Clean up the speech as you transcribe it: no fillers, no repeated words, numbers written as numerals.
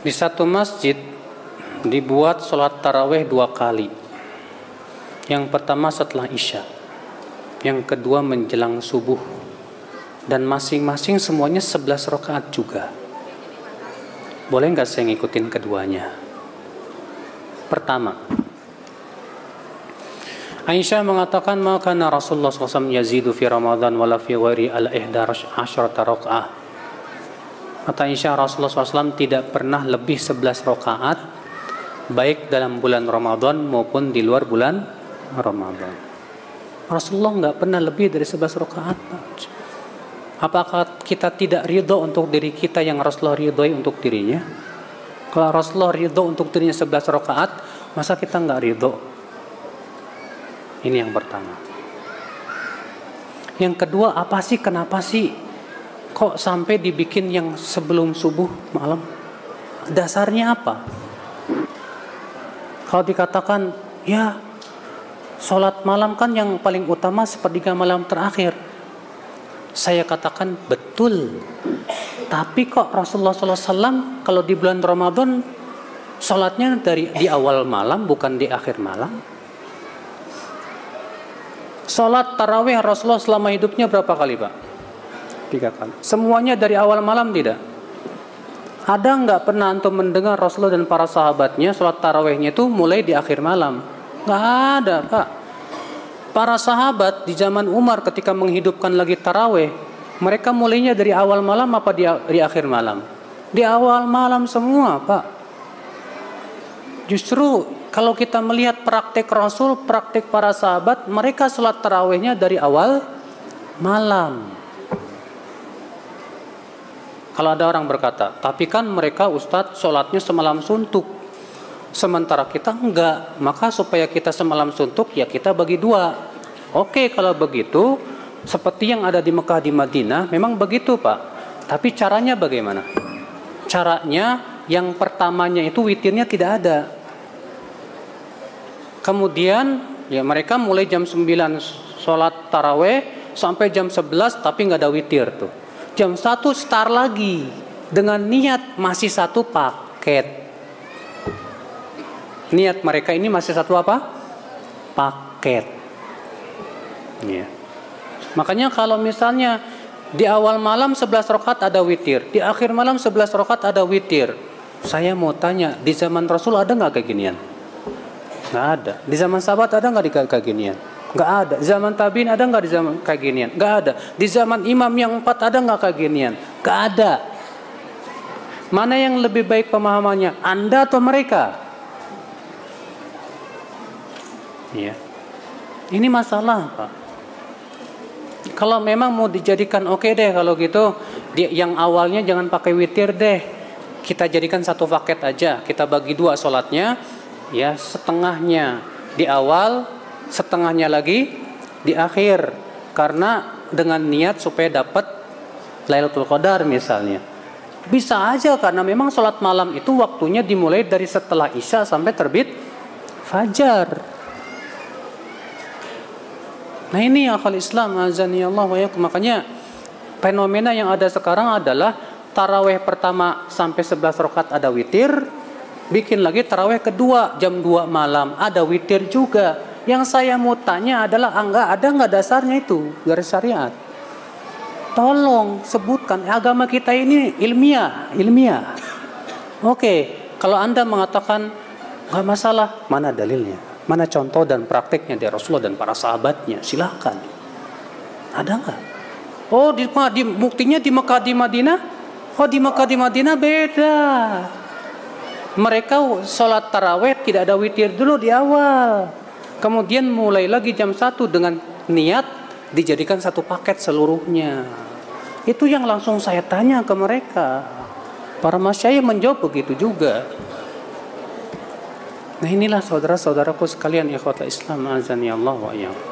Di satu masjid dibuat sholat taraweh 2 kali. Yang pertama setelah Isya, yang kedua menjelang subuh, dan masing-masing semuanya 11 rakaat juga. Boleh nggak saya ngikutin keduanya? Pertama, Aisyah mengatakan maka Rasulullah SAW yazidu fi Ramadan wala fi ghairi al-11 rakaat. Kata Aisyah, Rasulullah SAW tidak pernah lebih 11 rakaat, baik dalam bulan Ramadan maupun di luar bulan Ramadan. Rasulullah nggak pernah lebih dari 11 rakaat. Apakah kita tidak ridho untuk diri kita yang Rasulullah ridhoi untuk dirinya? Kalau Rasulullah ridho untuk dirinya 11 rakaat, masa kita nggak ridho? Ini yang pertama. Yang kedua, kenapa sih kok sampai dibikin yang sebelum subuh malam? Dasarnya apa? Kalau dikatakan, ya sholat malam kan yang paling utama sepertiga malam terakhir. Saya katakan betul. Tapi kok Rasulullah SAW kalau di bulan Ramadan sholatnya di awal malam bukan di akhir malam? Sholat tarawih Rasulullah selama hidupnya berapa kali, Pak? 3 kali. Semuanya dari awal malam tidak? Ada nggak pernah antum mendengar Rasulullah dan para sahabatnya sholat tarawihnya itu mulai di akhir malam? Nggak ada, Pak. Para sahabat di zaman Umar ketika menghidupkan lagi tarawih, mereka mulainya dari awal malam apa di akhir malam? Di awal malam semua, Pak. Justru kalau kita melihat praktek Rasul, praktek para sahabat, mereka sholat tarawihnya dari awal malam. Kalau ada orang berkata, tapi kan mereka Ustadz sholatnya semalam suntuk, sementara kita enggak. Maka supaya kita semalam suntuk, ya kita bagi 2. Oke, kalau begitu, seperti yang ada di Mekah, di Madinah, memang begitu, Pak. Tapi caranya bagaimana? Caranya yang pertamanya itu witirnya tidak ada. Kemudian ya mereka mulai jam 9 sholat taraweh sampai jam 11 tapi nggak ada witir tuh. Jam 1 start lagi dengan niat masih satu paket. Niat mereka ini masih satu apa? Paket. Ya. Makanya kalau misalnya di awal malam 11 rakaat ada witir, di akhir malam 11 rakaat ada witir. Saya mau tanya, di zaman Rasul ada nggak kayak ginian? Nggak ada. Di zaman sahabat ada nggak kayak ginian? Nggak ada. Di zaman tabiin ada nggak di zaman kayak ginian? Nggak ada. Di zaman imam yang 4 ada nggak kayak ginian? Nggak ada. Mana yang lebih baik pemahamannya? Anda atau mereka? Ya. Ini masalah, Pak. Kalau memang mau dijadikan oke deh kalau gitu, yang awalnya jangan pakai witir deh. Kita jadikan satu paket aja. Kita bagi 2 sholatnya. Ya, setengahnya di awal, setengahnya lagi di akhir, karena dengan niat supaya dapat Lailatul Qadar misalnya. Bisa aja karena memang sholat malam itu waktunya dimulai dari setelah Isya sampai terbit fajar. Nah ini akal Islam, azani Allah wa yakum. Makanya fenomena yang ada sekarang adalah taraweh pertama sampai 11 rakaat ada witir. Bikin lagi taraweh kedua jam 2 malam ada witir juga. Yang saya mau tanya adalah ada nggak dasarnya itu garis syariat? Tolong sebutkan. Agama kita ini ilmiah. Oke, kalau Anda mengatakan nggak masalah, mana dalilnya? Mana contoh dan prakteknya dari Rasulullah dan para sahabatnya? Silahkan. Ada nggak? Oh, buktinya di Mekah di Madinah. Oh, di Mekah di Madinah beda. Mereka sholat taraweh tidak ada witir dulu di awal. Kemudian mulai lagi jam 1 dengan niat dijadikan satu paket seluruhnya. Itu yang langsung saya tanya ke mereka. Para masyayikh menjawab begitu juga. Nah inilah saudara-saudaraku sekalian ikhwatul Islam azani Allah wa iyyakum.